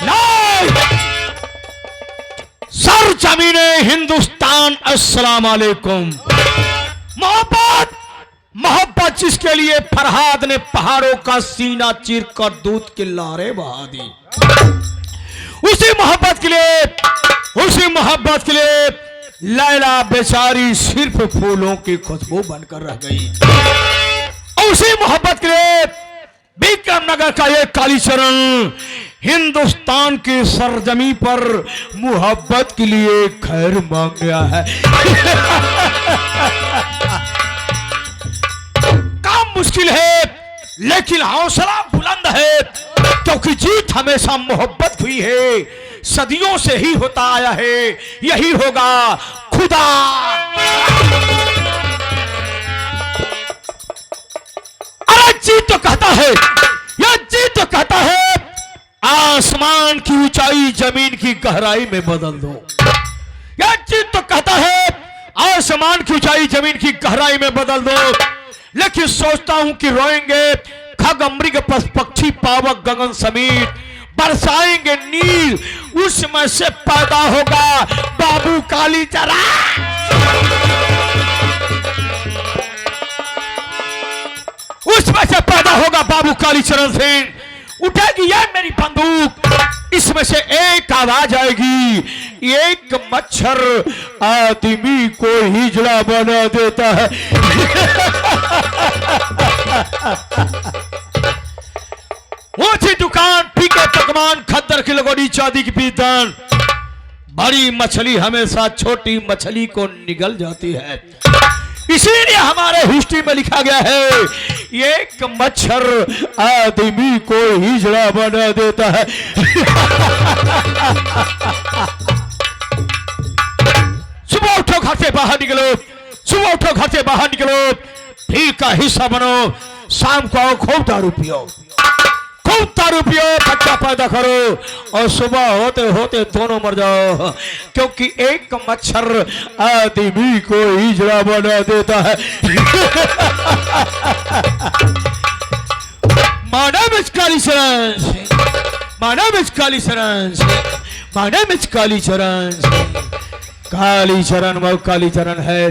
नहीं, सर जमीने हिंदुस्तान, अस्सलाम वालेकुम। मोहब्बत, मोहब्बत जिसके लिए फरहाद ने पहाड़ों का सीना चीर कर दूध की लहरें बहा दी, उसी मोहब्बत के लिए, उसी मोहब्बत के लिए लैला बेचारी सिर्फ फूलों की खुशबू बनकर रह गई। उसी मोहब्बत के लिए विक्रमनगर का ये कालीचरण हिंदुस्तान की सरजमी पर मोहब्बत के लिए खैर मांग गया है। काम मुश्किल है लेकिन हौसला बुलंद है, क्योंकि जीत हमेशा मोहब्बत हुई है, सदियों से ही होता आया है, यही होगा खुदा। अरे जीत तो कहता है, यह जीत तो कहता है आसमान की ऊंचाई जमीन की गहराई में बदल दो। यह जीत तो कहता है आसमान की ऊंचाई जमीन की गहराई में बदल दो। लेकिन सोचता हूं कि रोएंगे खग मृग पक्षी पावक गगन समीर, बरसाएंगे नील, उसमें से पैदा होगा बाबू कालीचरण। उसमें से पैदा होगा बाबू कालीचरण सिंह। उठेगी यह मेरी बंदूक, इसमें से एक आवाज आएगी, एक मच्छर आदमी को हिजड़ा बना देता है। ऊंची दुकान, फीके पकवान, खद्दर की लगोड़ी, चांदी की पीतन, बड़ी मछली हमेशा छोटी मछली को निगल जाती है। इसीलिए हमारे हिस्ट्री में लिखा गया है, एक मच्छर आदमी को हिजड़ा बना देता है। सुबह उठो घर से बाहर निकलो, सुबह उठो घर से बाहर निकलो, भीड़ का हिस्सा बनो, शाम को आओ खूब दारू पियो, खूब दारू पियो, बच्चा पैदा करो और सुबह होते होते दोनों मर जाओ, क्योंकि एक मच्छर आदमी को हिजड़ा बना देता है। My name is Kalicharan, my name is Kalicharan, my name is Kalicharan. Kalicharan वो कालीचरण है,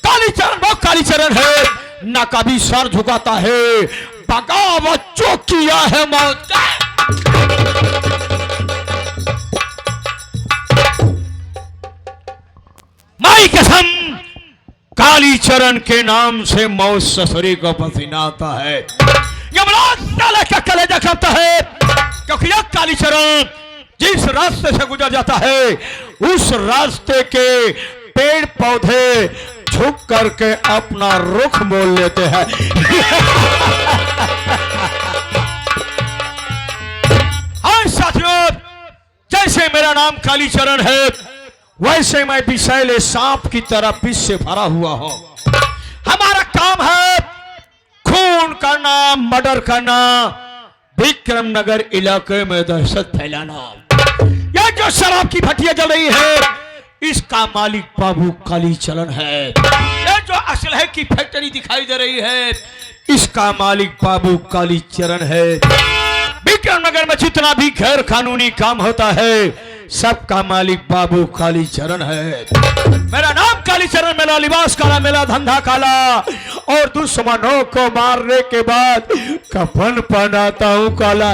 कालीचरण वो कालीचरण है, ना कभी सर झुकाता है, बगावत जो किया है मौत का। माई कसम, कालीचरण के नाम से मौत ससुरी को पसीना आता है, यमराज साले का कलेजा कांपता है, क्योंकि यह कालीचरण जिस रास्ते से गुजर जाता है उस रास्ते के पेड़ पौधे झुक करके अपना रुख मोड़ लेते हैं। हाँ साथियों, जैसे मेरा नाम कालीचरण है वैसे मैं विषैले सांप की तरह विष से भरा हुआ हूं। हमारा काम है खून करना, मर्डर करना, विक्रमनगर इलाके में दहशत फैलाना। यह जो शराब की भट्टियां जल रही है इसका मालिक बाबू कालीचरण है। यह जो असलहे की फैक्ट्री दिखाई दे रही है इसका मालिक बाबू कालीचरण है। विक्रमनगर में जितना भी गैर कानूनी काम होता है सबका मालिक बाबू कालीचरण है। मेरा नाम कालीचरण, मेरा लिबास काला, मेरा धंधा काला, और दुश्मनों को मारने के बाद कफन पहनाता हूं काला।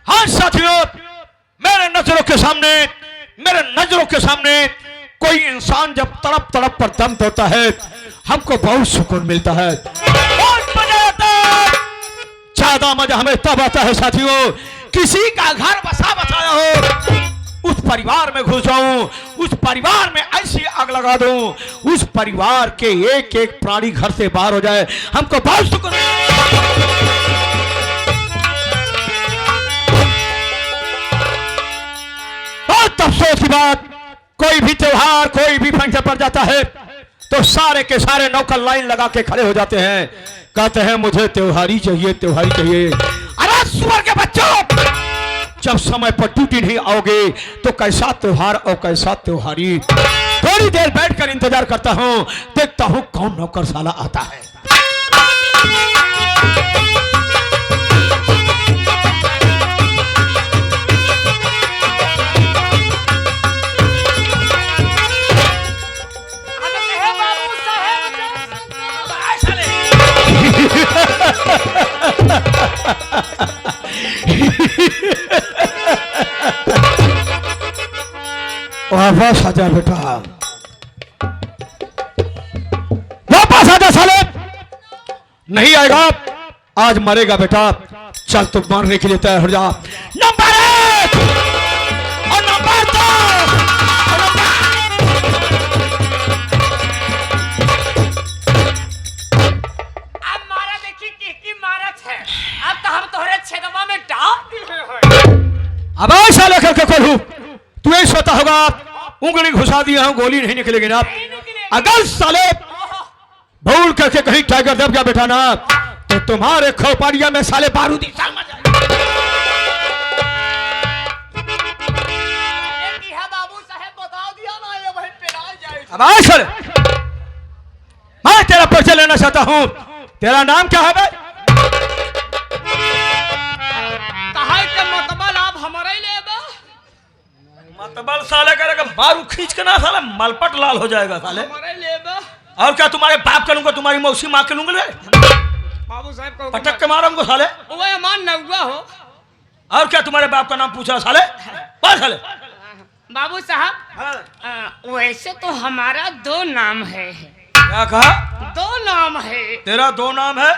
हाँ साथियों, मेरे नजरों के सामने कोई इंसान जब तड़प तड़प पर दम तोड़ता है हमको बहुत सुकून मिलता है, बहुत मजा आता है। ज्यादा मजा हमें तब आता है साथियों, किसी का घर बसा बसाया हो, उस परिवार में घुस जाऊं, उस परिवार में ऐसी आग लगा दूं, उस परिवार के एक एक प्राणी घर से बाहर हो जाए, हमको बहुत सुकून। बहुत अफसोस की बात, कोई भी त्योहार, कोई भी फंक्शन पर जाता है तो सारे के सारे नौकर लाइन लगा के खड़े हो जाते हैं, कहते हैं मुझे त्योहारी चाहिए, त्योहारी चाहिए। अरे सुअर के बच्चों, जब समय पर ड्यूटी नहीं आओगे तो कैसा त्योहार और कैसा त्योहारी। थोड़ी देर बैठकर इंतजार करता हूं, देखता हूं कौन नौकर साला आता है। वापस आजा बेटा, वापस आजा साले। नहीं आएगा, आज मरेगा बेटा। चल तुम मारने के लिए तैयार हो जा। नंबर 1 और नंबर 2 अब मारा देखी की मारत है। अब तो हम तोहरे छेदवा में डाल दिए हैं। अब साले करके खोलू, तू ही सोता होगा। उंगली घुसा दिया हूं, गोली नहीं निकलेगी ना। अगर साले भूल करके कहीं टाइगर दब गया बेटा ना, तो तुम्हारे खोपड़िया में साले बारूदी साल मर जाए। बाबू साहब बता दिया ना, ये वही पिला जाए। अब आज साले मैं तेरा परिचय लेना चाहता हूं। तेरा नाम क्या है बे? कहा के मतबल आप हमारा ही लेबा। मतबल साले करेगा बारू खींच के ना, साले मलपट लाल हो जाएगा साले। हमारा ही लेबा। और क्या तुम्हारे बाप करूंगा, तुम्हारी मौसी माँ के लूंगा, बाबू साहब को पटक के मारूंगा साले। वो मान नौवा हो। और क्या तुम्हारे बाप का नाम पूछा साले? बोल साले। बाबू साहब वैसे तो हमारा 2 नाम है। क्या कहा? 2 नाम है। तेरा 2 नाम है?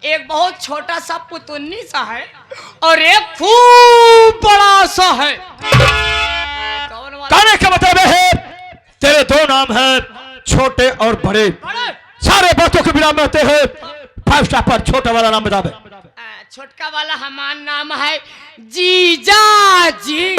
एक बहुत छोटा सा पुतुन्नी सा है और एक खूब बड़ा सा है। कहने का मतलब है तेरे 2 नाम है, छोटे और बड़े। सारे बातों के बिना में हैं। 5 स्टार पर छोटा वाला नाम बता दे। छोटका वाला हमारा नाम है जीजा जी।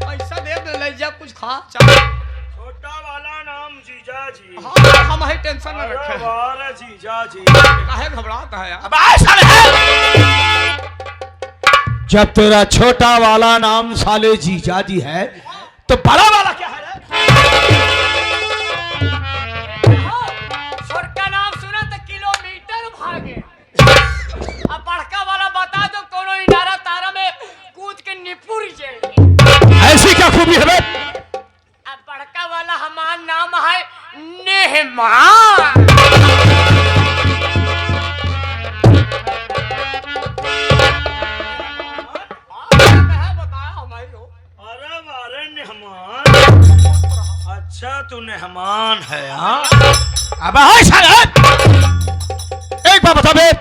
पैसा दे ले जा, कुछ खा। छोटा वाला नाम जीजा जी। हाँ, हम ही टेंशन न रखे। जीजा जी काहे घबराता है यार? अब साले है। जब तेरा छोटा वाला नाम साले जीजा जी है, तो बड़ा वाला क्या है? छोटका नाम सुना तो किलोमीटर भागे। अब बड़का वाला बता दो, कोनो इनारा तारा में कूद के निपुर जाए। ऐसी क्या खूबी है? अब बड़का वाला हमारा नाम है नेहमान। अच्छा तू मेहमान है? हाँ अब एक बात बता बे,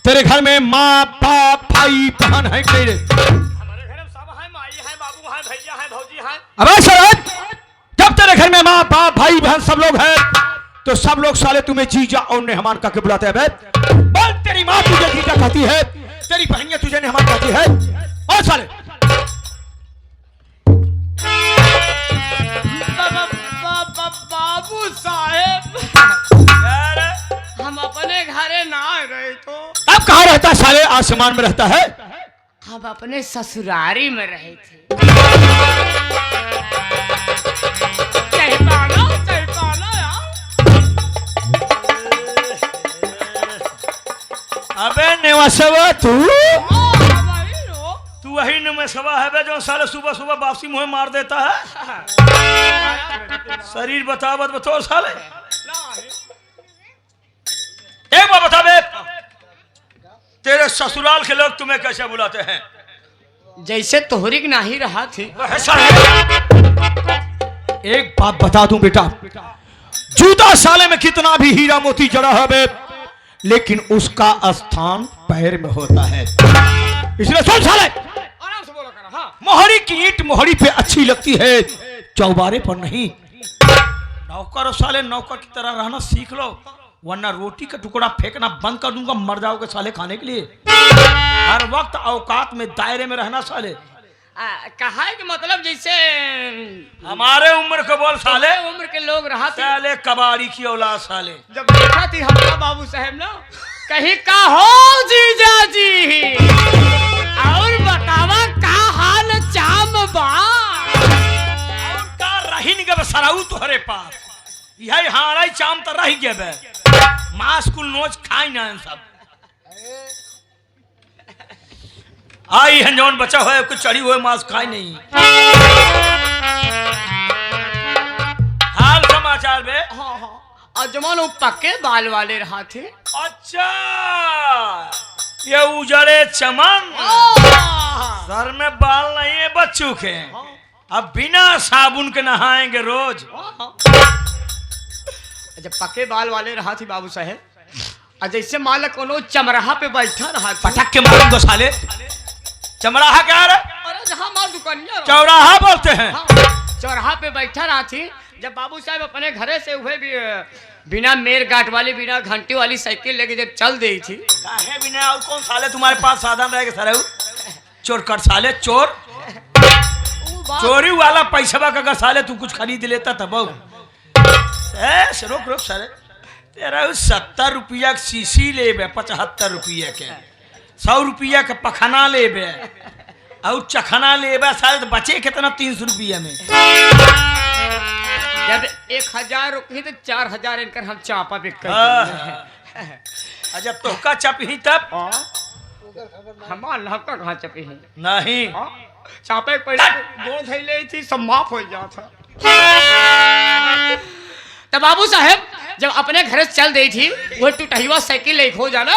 तेरे घर में माँ बाप भाई बहन है कि नहीं? हमारे घर में सब है, माई है, बाबू है, भैया है, भौजी है। अब जब तेरे घर में माँ बाप भाई बहन सब लोग हैं, तो सब लोग साले तुम्हें जीजा और मेहमान का क्यों बुलाते हैं बे? बोल, तेरी माँ तुझे जीजा कहती है, तेरी बहनियां तुझे मेहमान कहती है। और साले बाबू साहेब हम अपने घरे ना रहे तो। अब कहाँ रहता है साले? आसमान में रहता है। हम अपने ससुरारी में रहे थे। अबे नेवासवा तू वही नेवासवा है बे जो साले सुबह सुबह वापसी मुँह मार देता है। शरीर बतावत बताओ साले। एक बार बता बे, तेरे ससुराल के लोग तुम्हें कैसे बुलाते हैं? जैसे तोहरी नहीं रहा थी। एक बात बता दूं बेटा, जूता साले में कितना भी हीरा मोती जड़ा है बे, लेकिन उसका स्थान पैर में होता है। इसलिए सुन साले, आराम से बोलो कर। हाँ, मोहरी की ईंट मोहरी पे अच्छी लगती है, चौबारे पर नहीं। नौकर साले नौकर की तरह रहना सीख लो, वरना रोटी का टुकड़ा फेंकना बंद कर दूंगा, मर जाओगे साले खाने के लिए। हर वक्त औकात में दायरे में रहना साले। कहा है कि मतलब जैसे हमारे उम्र के बोल साले, उम्र के लोग रहा थे। साले कबाड़ी की औलाद साले। जब देखा थी हमारा बाबू साहब ना, कहीं का हो जीजा जी सराऊ तुहरे पास यही हाड़ा चाम तो रह गए मांस कुल नोच खाई ना सब आई है जौन बचा हुआ कुछ चढ़ी हुए मांस खाई नहीं। हाल समाचार में हाँ हाँ और जमान वो पक्के बाल वाले रहा थे। अच्छा ये उजड़े चमन सर में बाल नहीं है बच्चों के अब बिना साबुन के नहाएंगे रोज। जब पक्के बाल वाले रहा थी बाबू साहेब और जैसे मान कोनो चमराहा पे बैठा रहा पटक के मारूंगा साले। चमराहा क्या रे? अरे जहाँ मार दुकानिया चौराहा बोलते हैं। हाँ, चौराहा पे बैठा रहा थी जब बाबू साहब अपने घरे से हुए भी बिना मेर गाट वाली बिना घंटी वाली साइकिल लेके जब चल दी थी। काहे बिना और कौन साले तुम्हारे पास साधन रहेगा सर? चोर कर साले चोर चोरी वाला पैसा का अगर साले तू कुछ खरीद लेता तब रोक रोक साले तेरा 70 रुपया शीशी ले 75 रुपया के 100 रुपया के पखना ले और चखना ले शायद बचे कितना 300 रुपया में। जब 1000 रुपये तो 4000 इनकर हम चापा बिक जब तोहका चपही तब हमार लहका कहाँ चपी है नहीं चापे पहले गोड़ धैले थी सब माफ हो जाता। तो बाबू साहब जब अपने घर से चल गई थी वो टूटहिवा साइकिल ले खो जाना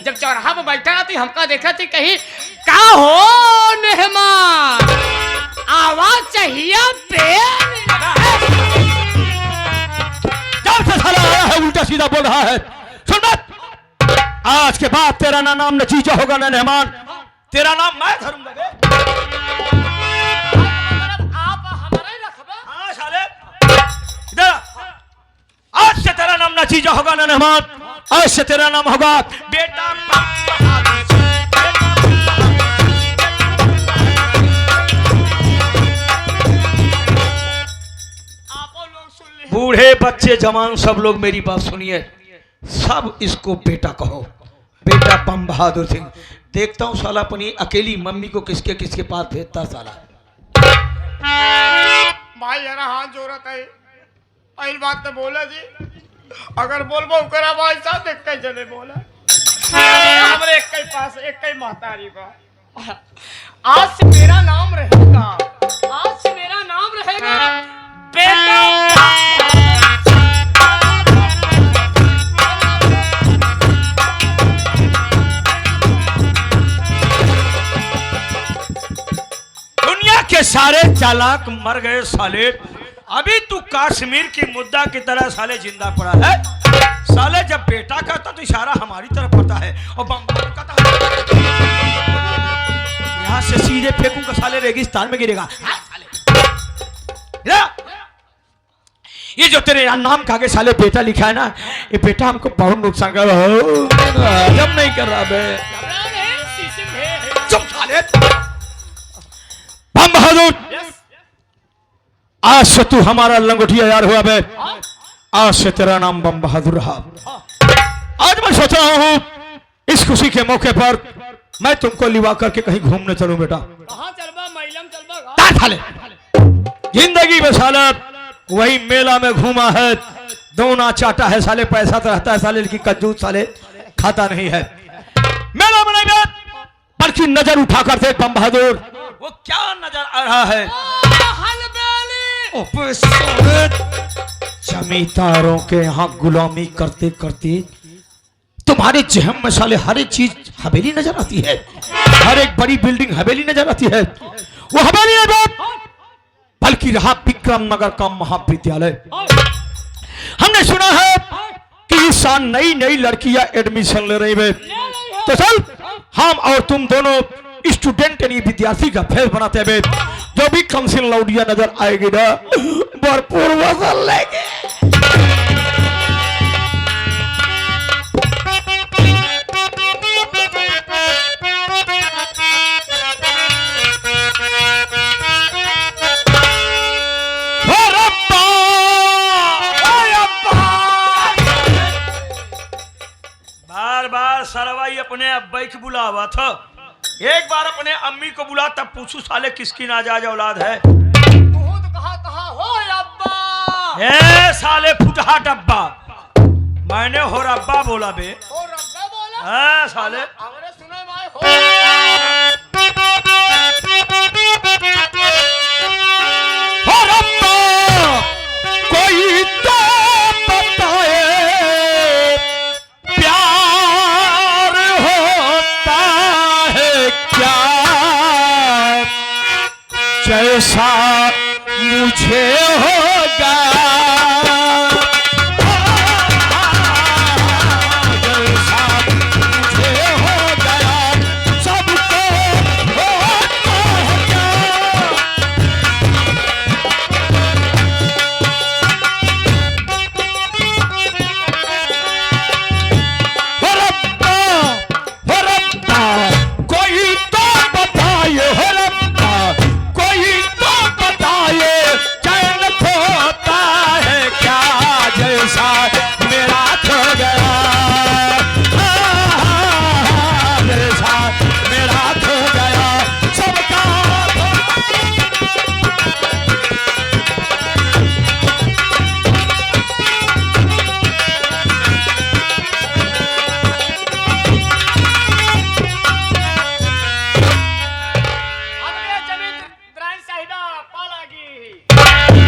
जब चौराहा पर बैठा थी हमका देखा थी कहीं का हो मेहमान आवाज चाहिए उल्टा सीधा बोल रहा है। सुन मत आज के बाद तेरा ना नाम नतीजा होगा ना मेहमान तेरा नाम मैं धरूंगा। आप हमारा ही रखबा। हाँ साले इधर आज से तेरा नाम नतीजा होगा ना मेहमान आज से तेरा नाम होगा बेटा। बूढ़े बच्चे जवान सब लोग मेरी बात सुनिए सब इसको बेटा कहो बेटा बम बहादुर सिंह। देखता हूँ साला अपनी अकेली मम्मी को किसके किसके पास भेजता साला। भाई यार हाथ जोरत है पहली बात तो बोला जी अगर बोलबो करा भाई साहब देख के चले बोला हमारे एक के पास एक के महतारी का आज से मेरा नाम रहेगा आज से मेरा नाम रहेगा बेटा। दुनिया के सारे चालाक मर गए साले अभी तू कश्मीर की मुद्दा की तरह साले जिंदा पड़ा है। साले जब बेटा कहता तो इशारा हमारी तरफ पड़ता है और बम कहता यहाँ से सीधे फेंकूंगा साले रेगिस्तान में गिरेगा। ये जो तेरे नाम का आगे साले बेटा लिखा है ना ये बेटा हमको बहुत नुकसान कर रहा है जब नहीं कर रहा बे चुप साले। बम बहादुर आज से तू हमारा लंगोटिया यार हुआ बे आज से तेरा नाम बम बहादुर रहा। आज मैं सोच रहा हूँ इस खुशी के मौके पर मैं तुमको लिवा करके कहीं घूमने चलूं बेटा। कहां चलबा महिलम चलबा जिंदगी में साले वही मेला में घूमा है दोना चाटा है साले पैसा तो रहता है साले की कंजूस साले खाता नहीं है। मेला में नहीं बल्कि नजर उठा कर देख बम बहादुर वो क्या नजर आ रहा है। जमींदारों के यहाँ गुलामी करते करते तुम्हारे जहम में साले हर एक चीज हवेली नजर आती है हर एक बड़ी बिल्डिंग हवेली नजर आती है। वो हवेली है बल्कि रहा विक्रम नगर का महाविद्यालय। हमने सुना है कि इस साल नई नई लड़कियां एडमिशन ले रही है तो चल हम और तुम दोनों स्टूडेंट यानी विद्यार्थी का फेस बनाते हुए जो भी कमसिन लौडिया नजर आएगी ना भरपूर वजन लेंगे। बार बार सरवाई अपने अब्बाई को बुलावा था एक बार अपने अम्मी को बुला तब पूछू साले किसकी नाजायज औलाद है। तू तो कहा हो अब्बा ए साले फुटहा डब्बा, मैंने हो रब्बा बोला बे। हो रब्बा बोला? हाँ साले। हमने सुना भाई हो रब्बा। हो रब्बा कोई तो बताए प्यार होता है क्या, जैसा मुझे होगा, जैसा मुझे हो गया सबको होता है क्या। हो रब्बा कोई तो बताए, हो रब्बा कोई तो बताए चैन खोता है क्या, जैसा मेरा खो गया, जैसा मेरा खो गया सबका हमने जमींदार साहिबा पालागी।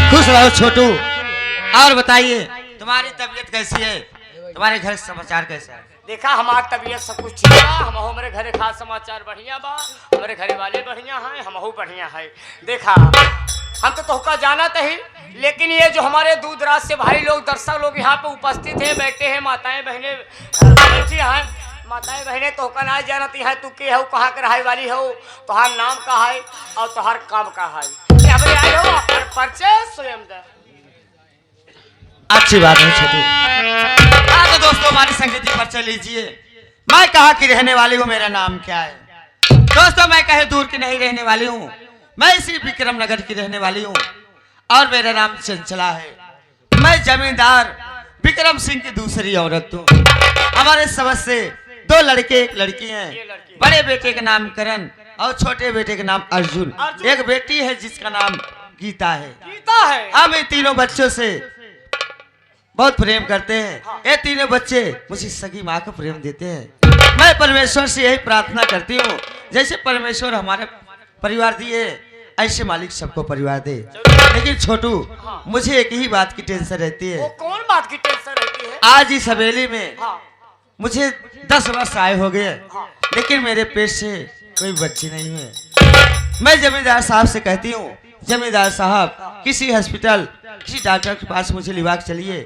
खुश रहो छोटू। और बताइए तुम्हारी तबीयत कैसी है, तुम्हारे घर समाचार कैसा है? देखा हमार तबीयत सब कुछ ठीक बा, हम हमारे घरे खास समाचार बढ़िया बा, हमारे घरे वाले बढ़िया हैं, हम बढ़िया है। देखा हम तो तोहका जाना ही, लेकिन ये जो हमारे दूर दराज से भाई लोग दर्शक लोग यहाँ पे उपस्थित हैं, बैठे हैं, माताएं बहने बैठी हैं, माताएं बहने तोहका ना जानती है, तू के हो, कहाँ के रहाई वाली हो, तोहार नाम का है और तोहार काम का है, हमरे आए हो अपन परिचय स्वयं दे। अच्छी बात है छोटू। हाँ तो दोस्तों हमारी संगीत पर चल लीजिए। मैं कहाँ की रहने वाली हूँ, मेरा नाम क्या है? दोस्तों मैं कहीं दूर की नहीं रहने वाली हूँ, मैं इसी विक्रम नगर की रहने वाली हूँ और मेरा नाम चंचला है। मैं जमींदार विक्रम सिंह की दूसरी औरत हूँ। हमारे समझ से 2 लड़के 1 लड़की हैं। बड़े बेटे का नाम करण और छोटे बेटे का नाम अर्जुन। एक बेटी है जिसका नाम गीता है। गीता है। हम इन तीनों बच्चों से बहुत प्रेम करते हैं। ये तीनों बच्चे मुझे सगी माँ का प्रेम देते हैं। मैं परमेश्वर से यही प्रार्थना करती हूँ, जैसे परमेश्वर हमारे परिवार दिए ऐसे मालिक सबको परिवार दे। लेकिन छोटू मुझे एक ही बात की टेंशन रहती वो है। कौन बात की टेंशन रहती है? आज इस हवेली में हाँ। मुझे 10 वर्ष आए हो गए, लेकिन मेरे पेट से कोई बच्चे नहीं हुए। मैं जमींदार साहब से कहती हूँ, जमींदार साहब किसी हॉस्पिटल किसी डॉक्टर के पास मुझे लिवा के चलिए,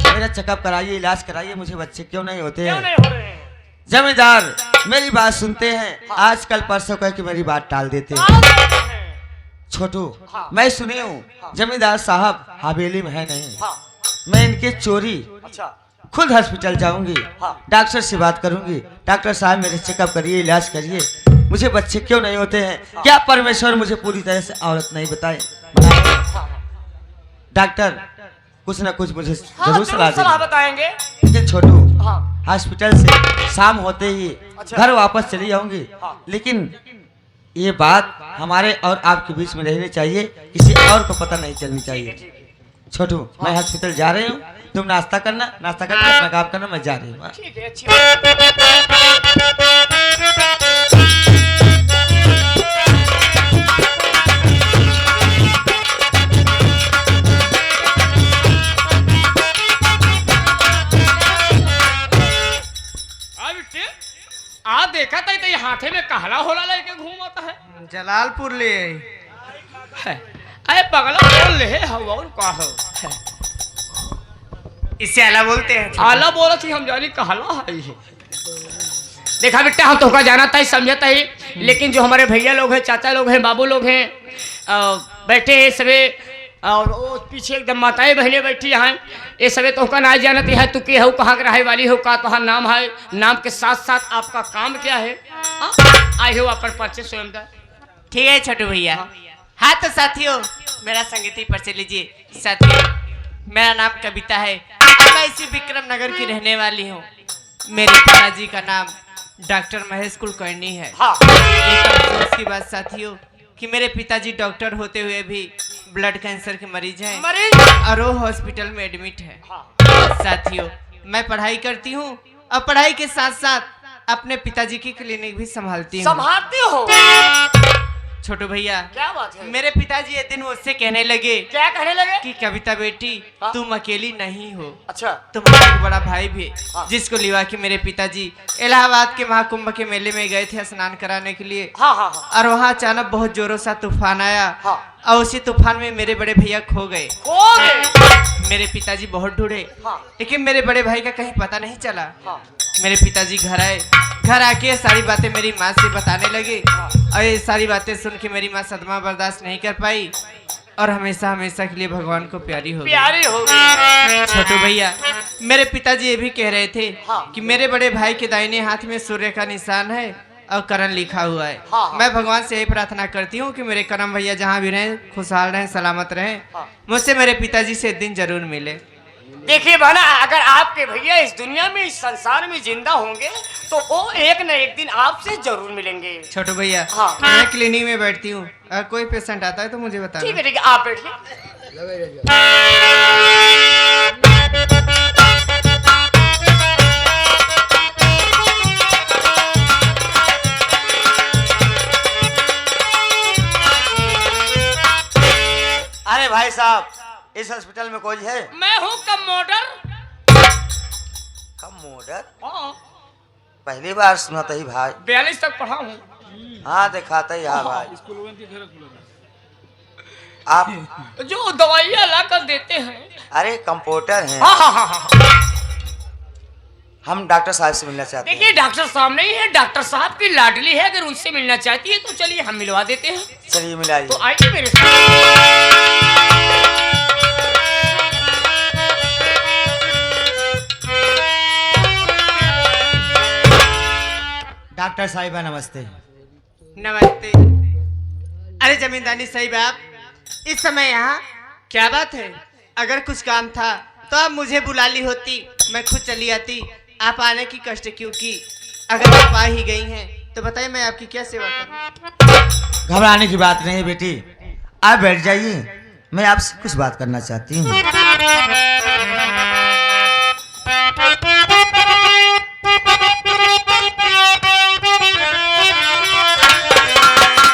मेरा चेकअप कराइए, इलाज कराइए, मुझे बच्चे क्यों नहीं होते क्यों हैं। नहीं हो रहे हैं? जमींदार मेरी बात सुनते हैं, आजकल परसों कह के मेरी बात टाल देते हैं। कहाँ जाते हैं? छोटू मैं सुनी हूँ जमींदार साहब हवेली में है नहीं। हाँ। मैं इनके चोरी अच्छा। खुद हॉस्पिटल जाऊंगी, हाँ। डॉक्टर से बात करूंगी, डॉक्टर साहब मेरे चेकअप करिए, इलाज करिए, मुझे बच्चे क्यों नहीं होते हैं। क्या परमेश्वर मुझे पूरी तरह से औरत नहीं बताए? डॉक्टर कुछ ना कुछ मुझे हाँ, जरूर सलाह सलाह देंगे। बताएंगे। लेकिन छोटू हाँ। हॉस्पिटल से शाम होते ही अच्छा। घर वापस चली जाऊंगी, हाँ। लेकिन ये बात हमारे और आपके बीच में रहनी चाहिए, किसी और को पता नहीं चलनी चाहिए। छोटू मैं हॉस्पिटल जा रही हूँ, तुम नाश्ता करना, नाश्ता करके अपना काम करना, मैं जा रही हूँ। ठीक है, अच्छी बात। आ देखा था तो ये हाथे में कहला होला लेके घूमता है। जलालपुर ले है। अरे पगला बोल ले हवा और का हो। इससे आला बोलते हैं। आला बोला थी हम जानी कहला है ये। देखा बेटा हम तो का जाना था समझता ही, लेकिन जो हमारे भैया लोग हैं, चाचा लोग हैं, बाबू लोग हैं, बैठे हैं सबे, और वो पीछे एकदम माताएं बहनें बैठी हैं, ये सबे तो का ना जानती है तू के हो, कहाँ के रहे वाली हो, का तुम्हारा नाम है, नाम के साथ साथ आपका काम क्या है, आए हो अपन परिचय स्वयं का। ठीक है छोटू भैया। हाँ तो साथियों मेरा संगीती परिचय लीजिए। साथियों मेरा नाम कविता है, मैं इसी विक्रम नगर की रहने वाली हूँ। मेरे पिताजी का नाम डॉक्टर महेश कुलकर्णी है। हाँ। एक अफसोस की बात साथियों कि मेरे पिताजी डॉक्टर होते हुए भी ब्लड कैंसर के मरीज हैं मरीज और वो हॉस्पिटल में एडमिट है। हाँ। साथियों, मैं पढ़ाई करती हूँ और पढ़ाई के साथ साथ अपने पिताजी की क्लिनिक भी संभालती हूँ। संभालती हो? छोटू भैया, क्या बात है? मेरे पिताजी एक दिन मुझसे कहने लगे क्या कहने लगे? कि कविता बेटी, हाँ? तुम अकेली नहीं हो, अच्छा। तुम्हारा एक बड़ा भाई भी है। हाँ। जिसको लिवा के मेरे पिताजी इलाहाबाद के महाकुंभ के मेले में गए थे स्नान कराने के लिए। हाँ हाँ हाँ। और वहाँ अचानक बहुत जोरों सा तूफान आया। हाँ। और उसी तूफान में मेरे बड़े भैया खो गए। हो गए। मेरे पिताजी बहुत ढूंढे, हाँ। लेकिन मेरे बड़े भाई का कहीं पता नहीं चला। हाँ। मेरे पिताजी घर आए, घर आके सारी बातें मेरी माँ से बताने लगे। और ये सारी बातें सुन के मेरी माँ सदमा बर्दाश्त नहीं कर पाई और हमेशा हमेशा के लिए भगवान को प्यारी हो गई। प्यारी हो गई। छोटू भैया, मेरे पिताजी ये भी कह रहे थे हाँ। कि मेरे बड़े भाई के दाहिने हाथ में सूर्य का निशान है और करण लिखा हुआ है। हाँ। मैं भगवान से यही प्रार्थना करती हूँ कि मेरे करम भैया जहाँ भी रहें, खुशहाल रहें, सलामत रहें। हाँ। मुझसे मेरे पिताजी से एक दिन जरूर मिले। देखिए बना, अगर आपके भैया इस दुनिया में, इस संसार में जिंदा होंगे तो वो एक न एक दिन आपसे जरूर मिलेंगे। छोटू भैया, हाँ। मैं क्लिनिक में बैठती हूँ, अगर कोई पेशेंट आता है तो मुझे ठीक बताना। है ठीक है, आप बैठिए। अरे भाई साहब, इस हॉस्पिटल में कोई है? मैं हूँ कमोडर। कमोडर? हाँ, पहली बार सुना था ही भाई। 42 तक पढ़ा हूँ। हाँ दिखाता ही हाँ भाई। आप जो दवाइयाँ ला कर देते हैं। अरे कंप्यूटर हैं। हाँ हाँ हाँ हाँ। हम डॉक्टर साहब से मिलना चाहते हैं। देखिए डॉक्टर साहब नहीं है, डॉक्टर साहब की लाडली है, अगर उनसे मिलना चाहती है तो चलिए हम मिलवा देते हैं। चलिए मिलाइए। तो आइए मेरे साथ। डॉक्टर साहिबा नमस्ते। नमस्ते। अरे जमींदानी साहिब, आप इस समय यहाँ क्या बात है? अगर कुछ काम था तो आप मुझे बुला ली होती, मैं खुद चली आती। आप आने की कष्ट क्यों की? अगर आप आ ही गई हैं तो बताइए मैं आपकी क्या सेवा करूं? घबराने की बात नहीं है बेटी, आप बैठ जाइए, मैं आपसे कुछ बात करना चाहती हूँ।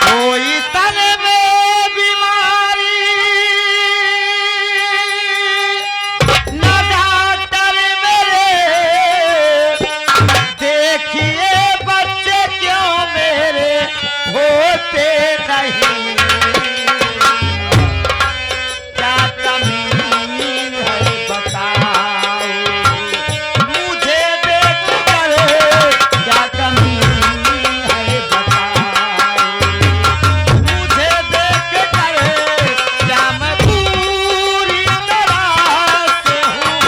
कोई तन में बीमारी न डॉक्टर मेरे, देखिए बच्चे क्यों मेरे होते नहीं, क्या कमी है बताओ, मुझे देख कर क्या कमी है बताओ, मुझे देख कर क्या मैं पूरी तरह से हूँ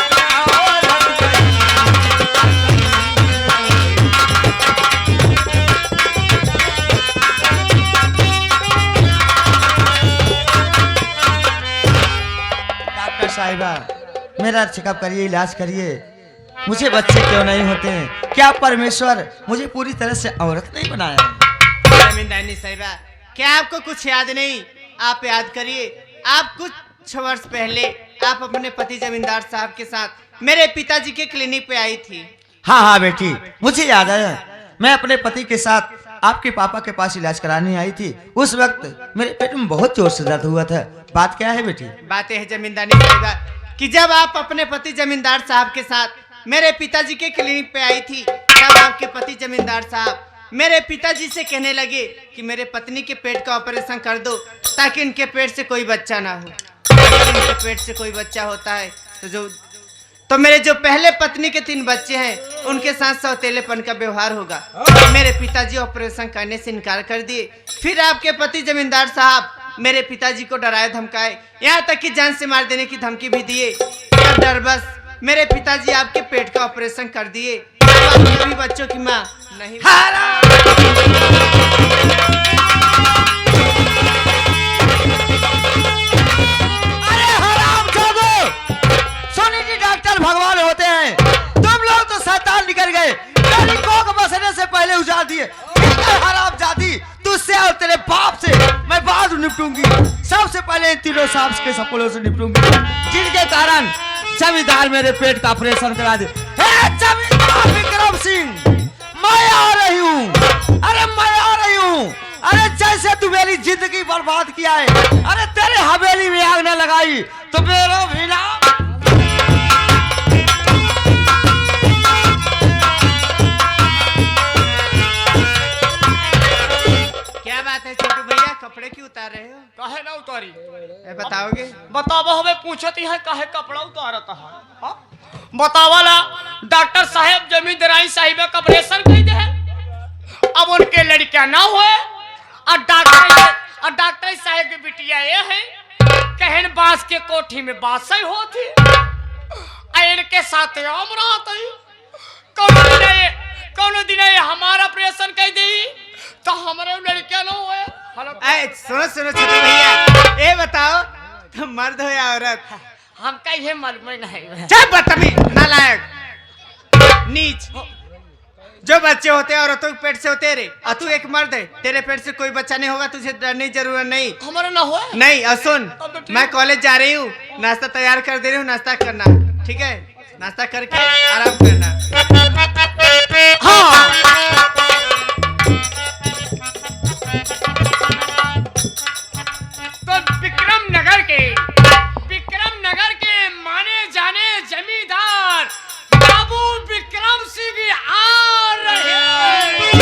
और गई। डॉक्टर साहिबा, मेरा चेकअप करिए, इलाज करिए, मुझे बच्चे क्यों नहीं होते हैं? क्या परमेश्वर मुझे पूरी तरह से औरत नहीं बनाया है? जमींदानी साहिबा, क्या आपको कुछ याद नहीं? आप याद करिए, आप कुछ वर्ष पहले आप अपने पति जमींदार साहब के साथ मेरे पिताजी के क्लिनिक पे आई थी। हाँ हाँ बेटी, मुझे याद आया, मैं अपने पति के साथ आपके पापा के पास इलाज कराने आई थी। उस वक्त मेरे पेट में बहुत जोर से दर्द हुआ था। बात क्या है बेटी? बातें है जमींदानी साहिबा कि जब आप अपने पति जमींदार साहब के साथ मेरे पिताजी के क्लिनिक पे आई थी, तब आपके पति जमींदार साहब मेरे पिताजी से कहने लगे कि मेरे पत्नी के पेट का ऑपरेशन कर दो ताकि उनके पेट से कोई बच्चा ना हो। अगर उनके पेट से कोई बच्चा होता है तो मेरे जो पहले पत्नी के 3 बच्चे हैं उनके साथ सौतेलेपन का व्यवहार होगा। मेरे पिताजी ऑपरेशन करने से इनकार कर दिए। फिर आपके पति जमींदार साहब मेरे पिताजी को डराए धमकाए, यहाँ तक कि जान से मार देने की धमकी भी दिए। तब डर बस मेरे पिताजी आपके पेट का ऑपरेशन कर दिए। अब आप सभी बच्चों की माँ नहीं। अरे हराम खोदो! सोनी जी डॉक्टर भगवान होते हैं, तुम लोग तो शैतान निकल गए, मेरी कोख बसने से पहले उजाड़ दिए। हराम जाती, तुझसे और तेरे बाप से मैं बाद में निपटूंगी। सबसे पहले पहले इन तीनों सांप के सपोलों से निपटूंगी, जिनके कारण जमींदार मेरे पेट का ऑपरेशन करा दे। हे जमींदार विक्रम सिंह, मैं आ रही हूँ, अरे मैं आ रही हूँ। अरे जैसे तू मेरी जिंदगी बर्बाद किया है, अरे तेरे हवेली में आग न लगाई तो मेरा भी ना। क्या बात है छोटू भैया, कपड़े क्यों उतार रहे हो? काहे ना उतारी? बताओगे? बतावा हमें पूछती है काहे कपड़ा उतारता है? हाँ? बतावाला डॉक्टर साहब जमींदाराई साहिब का ऑपरेशन कर दे, अब उनके लड़कियां ना हुए, और डॉक्टर साहब की बिटिया ये है कहन बांस के कोठी में बात सही होती, इनके साथ हम रहते कौन दिन ये हमारा ऑपरेशन कर दी तो हमारे लड़कियां ना हुए। सुनो सुनो छोटू भैया, ये बताओ तुम मर्द हो या औरत? हम कहीं मालूम नहीं। चल बदतमीज, नालायक, नीच। जो बच्चे होते हैं औरतों के पेट से होते रे, और तू एक मर्द है, तेरे पेट से कोई बच्चा नहीं होगा, तुझे डरने की जरूरत नहीं। हमारा ना हुआ नहीं। और सुन, मैं कॉलेज जा रही हूँ, नाश्ता तैयार कर दे रही हूँ, नाश्ता करना, ठीक है? नाश्ता करके आराम करना। हाँ। तो विक्रम नगर के माने जाने जमींदार बाबू विक्रम सिंह आ रहे हैं।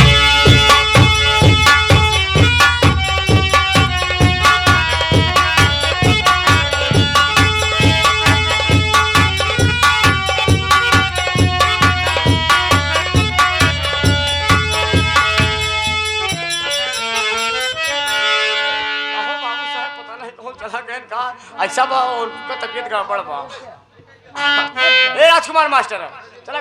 ऐसा उनका तबीयत गड़बड़ बा। ए राजकुमार मास्टर चला